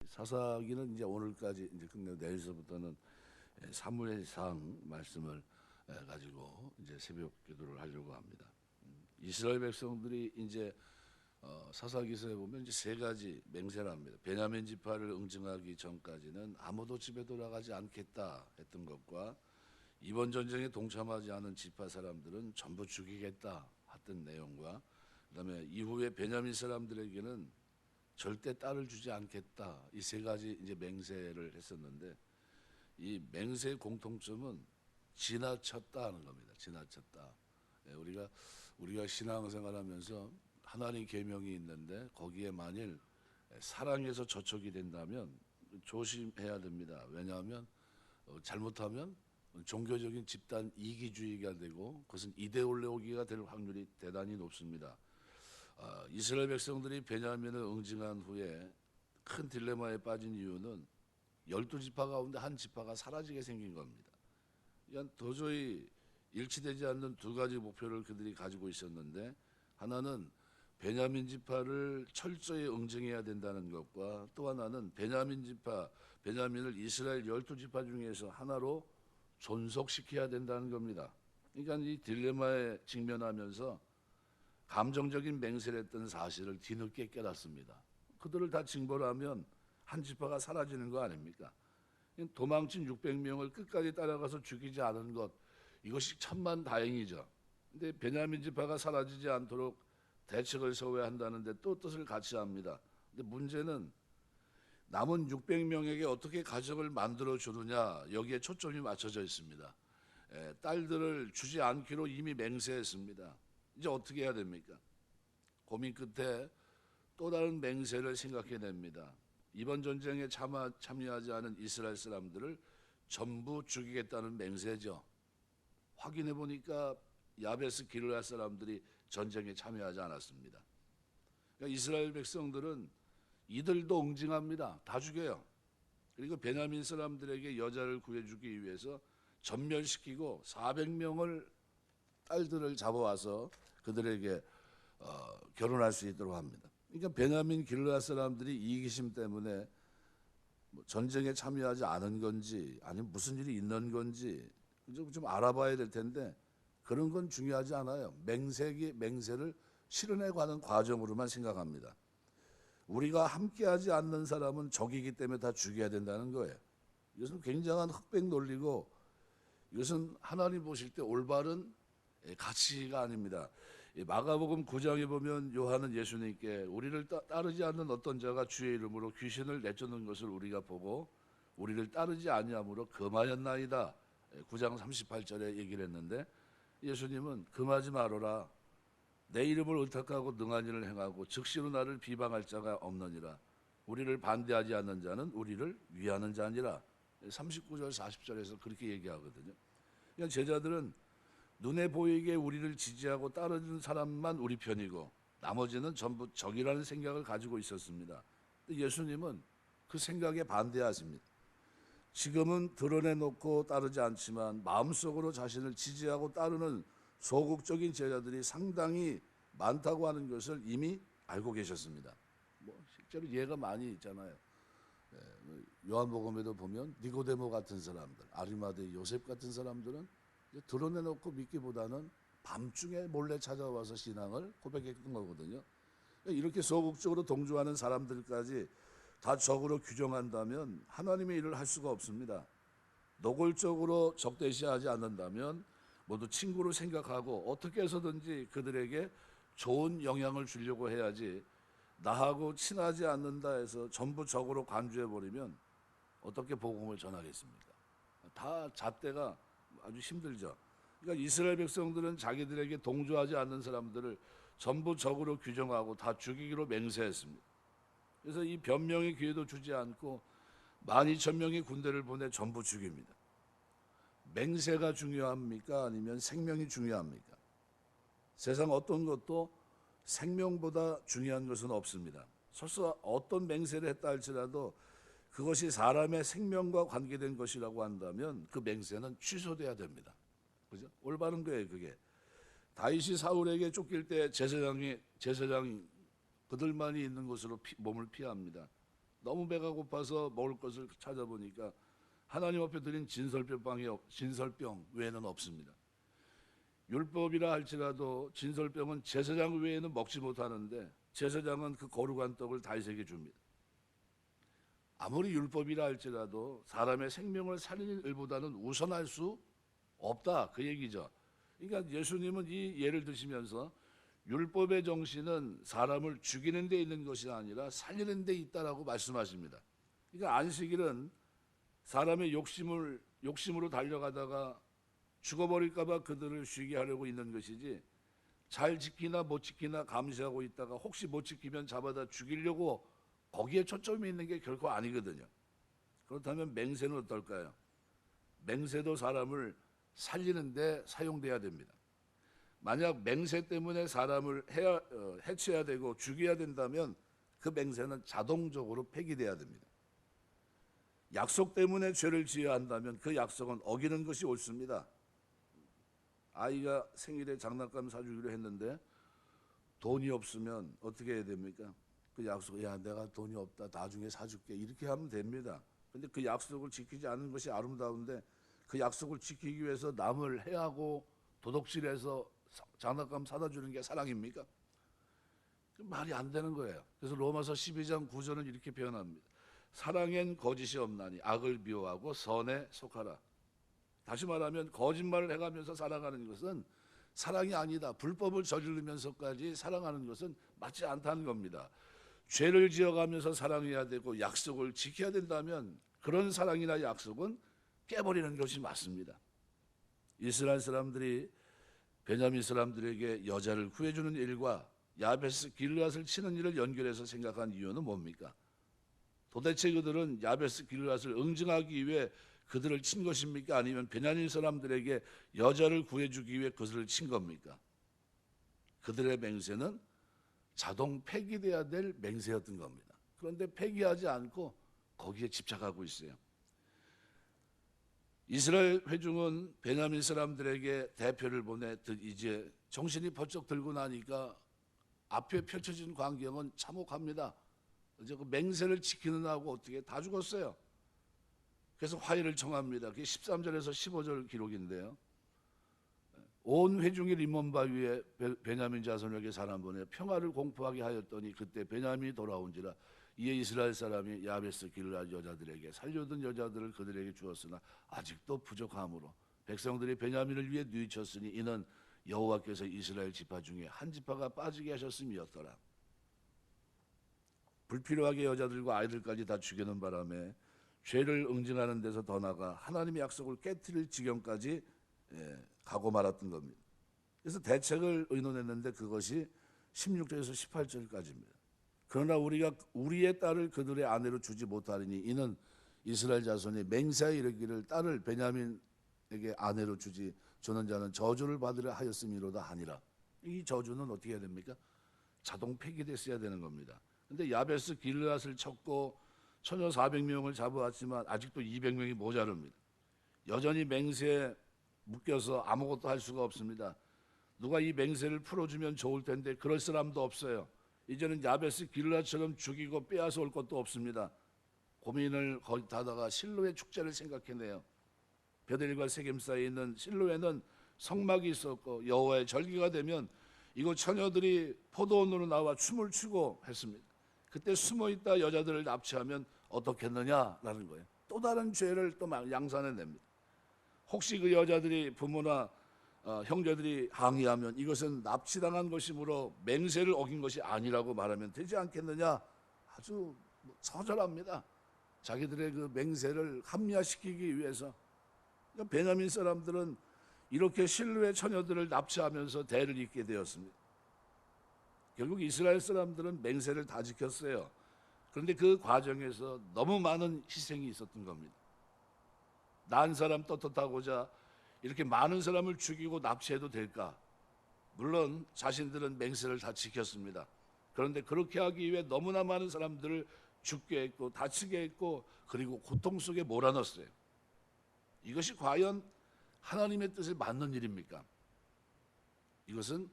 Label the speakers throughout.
Speaker 1: 사사기는 이제 오늘까지 이제 끝내고 내일서부터는 사무엘상 말씀을 가지고 이제 새벽 기도를 하려고 합니다. 이스라엘 백성들이 이제 사사기서에 보면 이제 세 가지 맹세를 합니다. 베냐민 지파를 응징하기 전까지는 아무도 집에 돌아가지 않겠다 했던 것과 이번 전쟁에 동참하지 않은 지파 사람들은 전부 죽이겠다 했던 내용과 그다음에 이후에 베냐민 사람들에게는 절대 딸을 주지 않겠다 이 세 가지 이제 맹세를 했었는데 이 맹세의 공통점은 지나쳤다 하는 겁니다. 지나쳤다. 우리가 신앙생활하면서 하나님 계명이 있는데 거기에 만일 사랑에서 저촉이 된다면 조심해야 됩니다. 왜냐하면 잘못하면 종교적인 집단 이기주의가 되고 그것은 이데올로기가 될 확률이 대단히 높습니다. 이스라엘 백성들이 베냐민을 응징한 후에 큰 딜레마에 빠진 이유는 12지파 가운데 한 지파가 사라지게 생긴 겁니다. 그러니까 도저히 일치되지 않는 두 가지 목표를 그들이 가지고 있었는데 하나는 베냐민 지파를 철저히 응징해야 된다는 것과 또 하나는 베냐민을 이스라엘 12지파 중에서 하나로 존속시켜야 된다는 겁니다. 그러니까 이 딜레마에 직면하면서 감정적인 맹세를 했던 사실을 뒤늦게 깨닫습니다. 그들을 다 징벌 하면 한 지파가 사라지는 거 아닙니까? 도망친 600명을 끝까지 따라가서 죽이지 않은 것 이것이 천만다행이죠. 근데 베냐민 지파가 사라지지 않도록 대책을 세워야 한다는데 또 뜻을 같이 합니다. 근데 문제는 남은 600명에게 어떻게 가정을 만들어 주느냐 여기에 초점이 맞춰져 있습니다. 딸들을 주지 않기로 이미 맹세했습니다. 이제 어떻게 해야 됩니까? 고민 끝에 또 다른 맹세를 생각해냅니다. 이번 전쟁에 참여하지 않은 이스라엘 사람들을 전부 죽이겠다는 맹세죠. 확인해 보니까 야베스 길르앗 사람들이 전쟁에 참여하지 않았습니다. 그러니까 이스라엘 백성들은 이들도 응징합니다. 다 죽여요. 그리고 베냐민 사람들에게 여자를 구해주기 위해서 전멸시키고 400명을 딸들을 잡아와서 그들에게 결혼할 수 있도록 합니다. 그러니까 베냐민 길르앗 사람들이 이기심 때문에 전쟁에 참여하지 않은 건지 아니면 무슨 일이 있는 건지 좀 알아봐야 될 텐데 그런 건 중요하지 않아요. 맹세를 실현해가는 과정으로만 생각합니다. 우리가 함께하지 않는 사람은 적이기 때문에 다 죽여야 된다는 거예요. 이것은 굉장한 흑백 논리고 이것은 하나님 보실 때 올바른 가치가 아닙니다. 마가복음 9장에 보면 요한은 예수님께 우리를 따르지 않는 어떤 자가 주의 이름으로 귀신을 내쫓는 것을 우리가 보고 우리를 따르지 아니함으로 금하였나이다. 9장 38절에 얘기를 했는데 예수님은 금하지 말아라. 내 이름을 의탁하고 능한 일을 행하고 즉시로 나를 비방할 자가 없느니라. 우리를 반대하지 않는 자는 우리를 위하는 자니라. 39절 40절에서 그렇게 얘기하거든요. 그러니까 제자들은 눈에 보이게 우리를 지지하고 따르는 사람만 우리 편이고 나머지는 전부 적이라는 생각을 가지고 있었습니다. 예수님은 그 생각에 반대하십니다. 지금은 드러내놓고 따르지 않지만 마음속으로 자신을 지지하고 따르는 소극적인 제자들이 상당히 많다고 하는 것을 이미 알고 계셨습니다. 실제로 예가 많이 있잖아요. 요한복음에도 보면 니고데모 같은 사람들, 아리마대 요셉 같은 사람들은 드러내놓고 믿기보다는 밤중에 몰래 찾아와서 신앙을 고백했던 거거든요. 이렇게 소극적으로 동조하는 사람들까지 다 적으로 규정한다면 하나님의 일을 할 수가 없습니다. 노골적으로 적대시하지 않는다면 모두 친구로 생각하고 어떻게 해서든지 그들에게 좋은 영향을 주려고 해야지 나하고 친하지 않는다 해서 전부 적으로 간주해버리면 어떻게 복음을 전하겠습니까? 다 잣대가 아주 힘들죠. 그러니까 이스라엘 백성들은 자기들에게 동조하지 않는 사람들을 전부 적으로 규정하고 다 죽이기로 맹세했습니다. 그래서 이 변명의 기회도 주지 않고 12,000명의 군대를 보내 전부 죽입니다. 맹세가 중요합니까? 아니면 생명이 중요합니까? 세상 어떤 것도 생명보다 중요한 것은 없습니다. 설사 어떤 맹세를 했다 할지라도 그것이 사람의 생명과 관계된 것이라고 한다면 그 맹세는 취소돼야 됩니다. 그죠? 올바른 거예요, 그게. 다윗이 사울에게 쫓길 때 제사장이 그들만이 있는 곳으로 몸을 피합니다. 너무 배가 고파서 먹을 것을 찾아보니까 하나님 앞에 드린 진설병 외에는 없습니다. 율법이라 할지라도 진설병은 제사장 외에는 먹지 못하는데 제사장은 그 거룩한 떡을 다윗에게 줍니다. 아무리 율법이라 할지라도 사람의 생명을 살리는 일보다는 우선할 수 없다, 그 얘기죠. 그러니까 예수님은 이 예를 드시면서 율법의 정신은 사람을 죽이는 데 있는 것이 아니라 살리는 데 있다라고 말씀하십니다. 그러니까 안식일은 사람의 욕심으로 달려가다가 죽어버릴까 봐 그들을 쉬게 하려고 있는 것이지, 잘 지키나 못 지키나 감시하고 있다가 혹시 못 지키면 잡아다 죽이려고 거기에 초점이 있는 게 결코 아니거든요. 그렇다면 맹세는 어떨까요? 맹세도 사람을 살리는 데 사용돼야 됩니다. 만약 맹세 때문에 사람을 해쳐야 되고 죽여야 된다면 그 맹세는 자동적으로 폐기돼야 됩니다. 약속 때문에 죄를 지어야 한다면 그 약속은 어기는 것이 옳습니다. 아이가 생일에 장난감 사주기로 했는데 돈이 없으면 어떻게 해야 됩니까? 그 약속, 야 내가 돈이 없다 나중에 사줄게, 이렇게 하면 됩니다. 근데 그 약속을 지키지 않는 것이 아름다운데 그 약속을 지키기 위해서 남을 해하고 도둑질해서 장난감 사다 주는 게 사랑입니까? 말이 안 되는 거예요. 그래서 로마서 12장 9절은 이렇게 표현합니다. 사랑엔 거짓이 없나니 악을 미워하고 선에 속하라. 다시 말하면 거짓말을 해가면서 살아가는 것은 사랑이 아니다. 불법을 저지르면서까지 사랑하는 것은 맞지 않다는 겁니다. 죄를 지어가면서 사랑해야 되고 약속을 지켜야 된다면 그런 사랑이나 약속은 깨버리는 것이 맞습니다. 이스라엘 사람들이 베냐민 사람들에게 여자를 구해주는 일과 야베스 길르앗을 치는 일을 연결해서 생각한 이유는 뭡니까? 도대체 그들은 야베스 길르앗을 응징하기 위해 그들을 친 것입니까? 아니면 베냐민 사람들에게 여자를 구해주기 위해 그들을 친 겁니까? 그들의 맹세는 자동 폐기돼야 될 맹세였던 겁니다. 그런데 폐기하지 않고 거기에 집착하고 있어요. 이스라엘 회중은 베냐민 사람들에게 대표를 보내 이제 정신이 번쩍 들고 나니까 앞에 펼쳐진 광경은 참혹합니다. 이제 그 맹세를 지키는 하고 어떻게 다 죽었어요. 그래서 화해를 청합니다. 그게 13절에서 15절 기록인데요. 온 회중이 림몬바 위에 베냐민 자손에게 사람 보내 평화를 공포하게 하였더니 그때 베냐민이 돌아온지라. 이에 이스라엘 사람이 야베스 길르앗 여자들에게 살려둔 여자들을 그들에게 주었으나 아직도 부족함으로 백성들이 베냐민을 위해 뉘쳤으니 이는 여호와께서 이스라엘 지파 중에 한 지파가 빠지게 하셨음이었더라. 불필요하게 여자들과 아이들까지 다 죽이는 바람에 죄를 응징하는 데서 더 나아가 하나님의 약속을 깨트릴 지경까지 가고 말았던 겁니다. 그래서 대책을 의논했는데 그것이 16절에서 18절까지입니다. 그러나 우리가 우리의 딸을 그들의 아내로 주지 못하리니 이는 이스라엘 자손이 맹세하여 이르기를 딸을 베냐민에게 아내로 주는 자는 저주를 받으려 하였음이로다 하니라. 이 저주는 어떻게 해야 됩니까? 자동 폐기됐어야 되는 겁니다. 근데 야베스 길르앗을 쳤고 처녀 400명을 잡아왔지만 아직도 200명이 모자릅니다. 여전히 맹세에 묶여서 아무것도 할 수가 없습니다. 누가 이 맹세를 풀어주면 좋을 텐데 그럴 사람도 없어요. 이제는 야베스 길르앗처럼 죽이고 빼앗아 올 것도 없습니다. 고민을 거듭하다가 실로의 축제를 생각해내요. 베델과 세겜 사이에 있는 실로에는 성막이 있었고 여호와의 절기가 되면 이곳 처녀들이 포도원으로 나와 춤을 추고 했습니다. 그때 숨어있다 여자들을 납치하면 어떻겠느냐라는 거예요. 또 다른 죄를 또 양산해냅니다. 혹시 그 여자들이 부모나 형제들이 항의하면 이것은 납치당한 것이므로 맹세를 어긴 것이 아니라고 말하면 되지 않겠느냐. 아주 처절합니다. 자기들의 그 맹세를 합리화시키기 위해서. 그러니까 베냐민 사람들은 이렇게 실로의 처녀들을 납치하면서 대를 잇게 되었습니다. 결국 이스라엘 사람들은 맹세를 다 지켰어요. 그런데 그 과정에서 너무 많은 희생이 있었던 겁니다. 난 사람 떳떳하고자 이렇게 많은 사람을 죽이고 납치해도 될까? 물론 자신들은 맹세를 다 지켰습니다. 그런데 그렇게 하기 위해 너무나 많은 사람들을 죽게 했고 다치게 했고 그리고 고통 속에 몰아넣었어요. 이것이 과연 하나님의 뜻에 맞는 일입니까? 이것은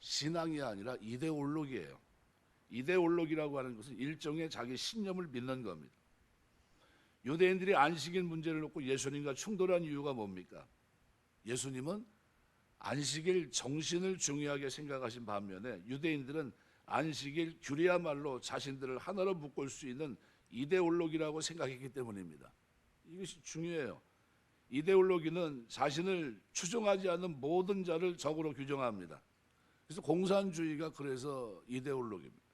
Speaker 1: 신앙이 아니라 이데올로기예요. 이데올로기라고 하는 것은 일종의 자기 신념을 믿는 겁니다. 유대인들이 안식일 문제를 놓고 예수님과 충돌한 이유가 뭡니까? 예수님은 안식일 정신을 중요하게 생각하신 반면에 유대인들은 안식일 규례야말로 자신들을 하나로 묶을 수 있는 이데올로기라고 생각했기 때문입니다. 이것이 중요해요. 이데올로기는 자신을 추종하지 않는 모든 자를 적으로 규정합니다. 그래서 공산주의가 그래서 이데올로기입니다.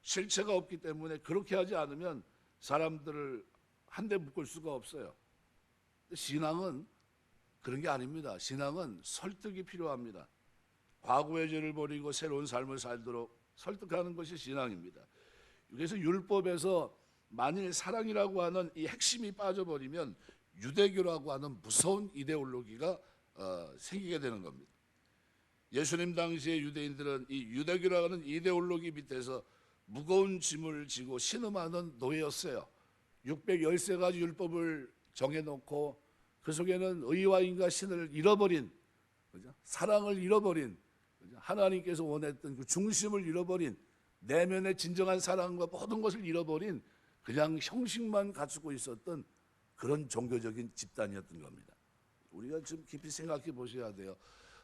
Speaker 1: 실체가 없기 때문에 그렇게 하지 않으면 사람들을 한데 묶을 수가 없어요. 신앙은 그런 게 아닙니다. 신앙은 설득이 필요합니다. 과거의 죄를 버리고 새로운 삶을 살도록 설득하는 것이 신앙입니다. 그래서 율법에서 만일 사랑이라고 하는 이 핵심이 빠져버리면 유대교라고 하는 무서운 이데올로기가 생기게 되는 겁니다. 예수님 당시의 유대인들은 이 유대교라고 하는 이데올로기 밑에서 무거운 짐을 지고 신음하는 노예였어요. 613가지 율법을 정해놓고 그 속에는 의와 인과 신을 잃어버린, 그죠? 사랑을 잃어버린, 그죠? 하나님께서 원했던 그 중심을 잃어버린, 내면의 진정한 사랑과 모든 것을 잃어버린 그냥 형식만 갖추고 있었던 그런 종교적인 집단이었던 겁니다. 우리가 좀 깊이 생각해 보셔야 돼요.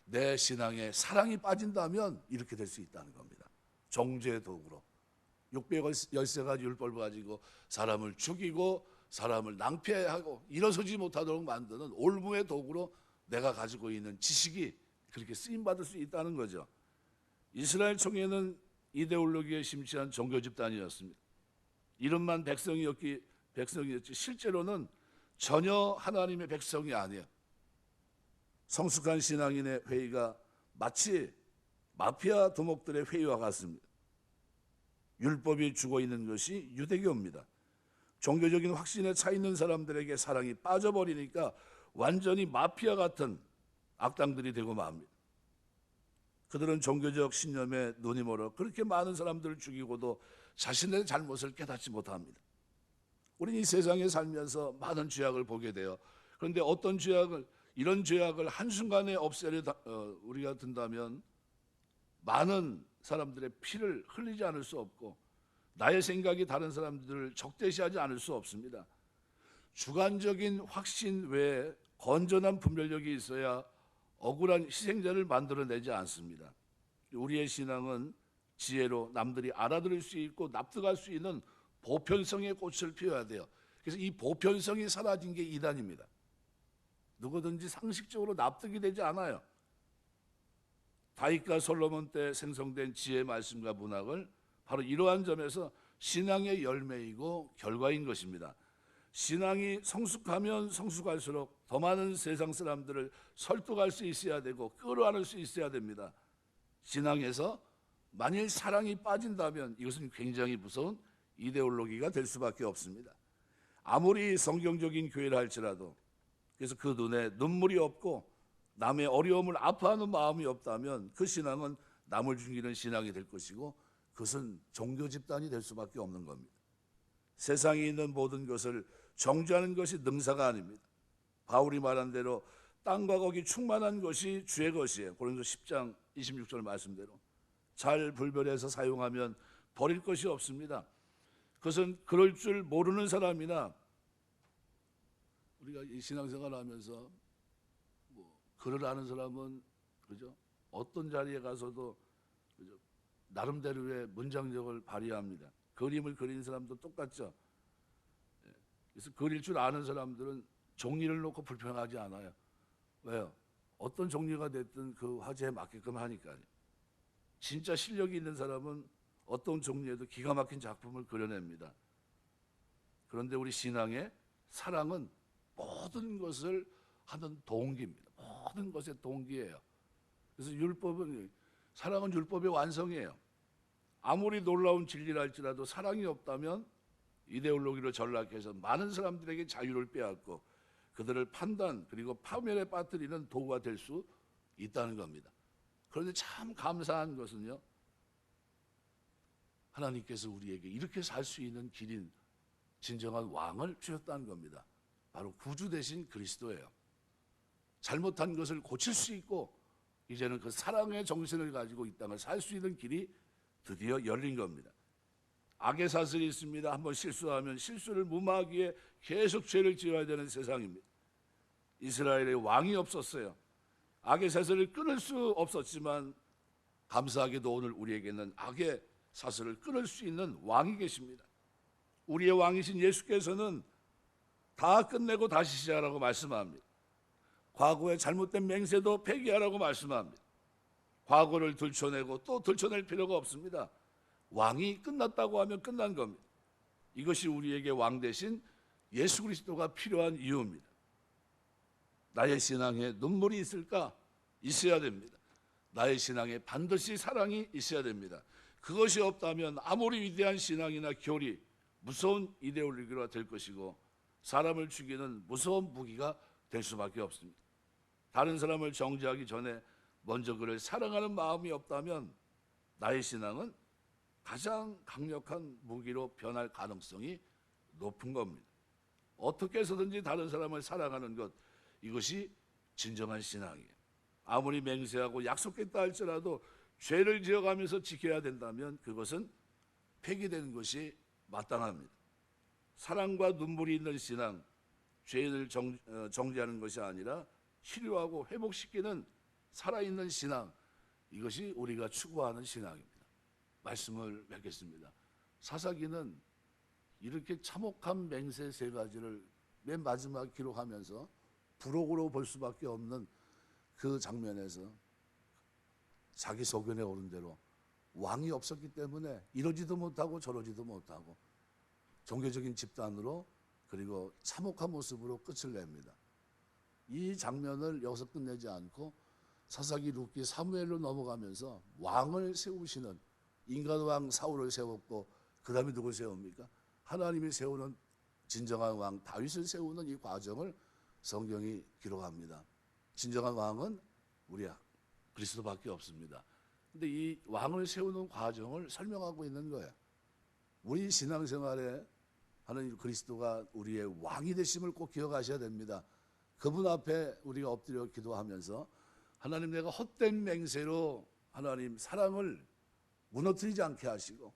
Speaker 1: 내 신앙에 사랑이 빠진다면 이렇게 될 수 있다는 겁니다. 정죄의 도구로 613가지 율법을 가지고 사람을 죽이고 사람을 낭패하고 일어서지 못하도록 만드는 올무의 도구로 내가 가지고 있는 지식이 그렇게 쓰임받을 수 있다는 거죠. 이스라엘 총회는 이데올로기에 심취한 종교 집단이었습니다. 이름만 백성이었지 실제로는 전혀 하나님의 백성이 아니에요. 성숙한 신앙인의 회의가 마치 마피아 두목들의 회의와 같습니다. 율법이 죽어 있는 것이 유대교입니다. 종교적인 확신에 차 있는 사람들에게 사랑이 빠져버리니까 완전히 마피아 같은 악당들이 되고 맙니다. 그들은 종교적 신념에 눈이 멀어 그렇게 많은 사람들을 죽이고도 자신의 잘못을 깨닫지 못합니다. 우리는 이 세상에 살면서 많은 죄악을 보게 돼요. 그런데 어떤 죄악을, 이런 죄악을 한순간에 없애려 우리가 든다면 많은 사람들의 피를 흘리지 않을 수 없고 나의 생각이 다른 사람들을 적대시하지 않을 수 없습니다. 주관적인 확신 외에 건전한 분별력이 있어야 억울한 희생자를 만들어내지 않습니다. 우리의 신앙은 지혜로 남들이 알아들을 수 있고 납득할 수 있는 보편성의 꽃을 피워야 돼요. 그래서 이 보편성이 사라진 게 이단입니다. 누구든지 상식적으로 납득이 되지 않아요. 다윗과 솔로몬 때 생성된 지혜의 말씀과 문학을 바로 이러한 점에서 신앙의 열매이고 결과인 것입니다. 신앙이 성숙하면 성숙할수록 더 많은 세상 사람들을 설득할 수 있어야 되고 끌어안을 수 있어야 됩니다. 신앙에서 만일 사랑이 빠진다면 이것은 굉장히 무서운 이데올로기가 될 수밖에 없습니다. 아무리 성경적인 교회를 할지라도 그래서 그 눈에 눈물이 없고 남의 어려움을 아파하는 마음이 없다면 그 신앙은 남을 죽이는 신앙이 될 것이고 그것은 종교 집단이 될 수밖에 없는 겁니다. 세상에 있는 모든 것을 정죄하는 것이 능사가 아닙니다. 바울이 말한 대로 땅과 거기 충만한 것이 주의 것이에요. 고린도서 10장 26절 말씀대로 잘 분별해서 사용하면 버릴 것이 없습니다. 그것은 그럴 줄 모르는 사람이나 우리가 이 신앙생활을 하면서 글을 아는 사람은 그죠? 어떤 자리에 가서도 그죠? 나름대로의 문장력을 발휘합니다. 그림을 그리는 사람도 똑같죠. 그래서 그릴 줄 아는 사람들은 종이를 놓고 불평하지 않아요. 왜요? 어떤 종류가 됐든 그 화제에 맞게끔 하니까요. 진짜 실력이 있는 사람은 어떤 종류에도 기가 막힌 작품을 그려냅니다. 그런데 우리 신앙의 사랑은 모든 것을 하는 동기입니다. 모든 것의 동기예요. 그래서 사랑은 율법의 완성이에요. 아무리 놀라운 진리를 할지라도 사랑이 없다면 이데올로기로 전락해서 많은 사람들에게 자유를 빼앗고 그들을 판단 그리고 파멸에 빠뜨리는 도구가 될 수 있다는 겁니다. 그런데 참 감사한 것은요, 하나님께서 우리에게 이렇게 살 수 있는 길인 진정한 왕을 주셨다는 겁니다. 바로 구주 되신 그리스도예요. 잘못한 것을 고칠 수 있고 이제는 그 사랑의 정신을 가지고 이 땅을 살 수 있는 길이 드디어 열린 겁니다. 악의 사슬이 있습니다. 한번 실수하면 실수를 무마하기 위해 계속 죄를 지어야 되는 세상입니다. 이스라엘에 왕이 없었어요. 악의 사슬을 끊을 수 없었지만 감사하게도 오늘 우리에게는 악의 사슬을 끊을 수 있는 왕이 계십니다. 우리의 왕이신 예수께서는 다 끝내고 다시 시작하라고 말씀합니다. 과거의 잘못된 맹세도 폐기하라고 말씀합니다. 과거를 들춰내고 또 들춰낼 필요가 없습니다. 왕이 끝났다고 하면 끝난 겁니다. 이것이 우리에게 왕 대신 예수 그리스도가 필요한 이유입니다. 나의 신앙에 눈물이 있을까? 있어야 됩니다. 나의 신앙에 반드시 사랑이 있어야 됩니다. 그것이 없다면 아무리 위대한 신앙이나 교리, 무서운 이데올로기가 될 것이고 사람을 죽이는 무서운 무기가 될 수밖에 없습니다. 다른 사람을 정죄하기 전에 먼저 그를 사랑하는 마음이 없다면 나의 신앙은 가장 강력한 무기로 변할 가능성이 높은 겁니다. 어떻게 해서든지 다른 사람을 사랑하는 것, 이것이 진정한 신앙이에요. 아무리 맹세하고 약속했다 할지라도 죄를 지어가면서 지켜야 된다면 그것은 폐기되는 것이 마땅합니다. 사랑과 눈물이 있는 신앙, 죄를 정죄하는 것이 아니라 치료하고 회복시키는 살아있는 신앙, 이것이 우리가 추구하는 신앙입니다. 말씀을 맺겠습니다. 사사기는 이렇게 참혹한 맹세 세 가지를 맨 마지막 기록하면서 부록으로 볼 수밖에 없는 그 장면에서 자기 소견에 오른 대로 왕이 없었기 때문에 이러지도 못하고 저러지도 못하고 종교적인 집단으로 그리고 참혹한 모습으로 끝을 냅니다. 이 장면을 여기서 끝내지 않고 사사기, 룻기, 사무엘로 넘어가면서 왕을 세우시는 인간왕 사울을 세웠고 그 다음에 누굴 세웁니까? 하나님이 세우는 진정한 왕 다윗을 세우는 이 과정을 성경이 기록합니다. 진정한 왕은 우리 그리스도밖에 없습니다. 근데 이 왕을 세우는 과정을 설명하고 있는 거예요. 우리 신앙생활에 하나님 그리스도가 우리의 왕이 되심을 꼭 기억하셔야 됩니다. 그분 앞에 우리가 엎드려 기도하면서 하나님, 내가 헛된 맹세로 하나님 사랑을 무너뜨리지 않게 하시고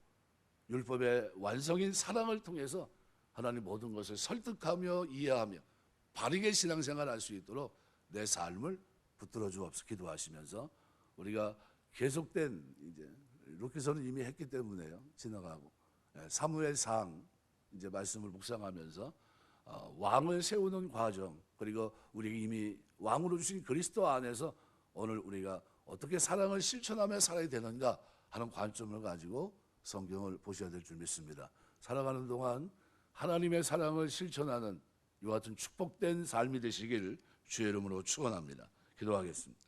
Speaker 1: 율법의 완성인 사랑을 통해서 하나님 모든 것을 설득하며 이해하며 바르게 신앙생활 할 수 있도록 내 삶을 붙들어 주옵소서 기도하시면서 우리가 계속된 이제 룻기서는 이미 했기 때문에요. 지나가고 사무엘상 이제 말씀을 묵상하면서 왕을 세우는 과정, 그리고 우리가 이미 왕으로 주신 그리스도 안에서 오늘 우리가 어떻게 사랑을 실천하며 살아야 되는가 하는 관점을 가지고 성경을 보셔야 될 줄 믿습니다. 살아가는 동안 하나님의 사랑을 실천하는 이와 같은 축복된 삶이 되시길 주의 이름으로 축원합니다. 기도하겠습니다.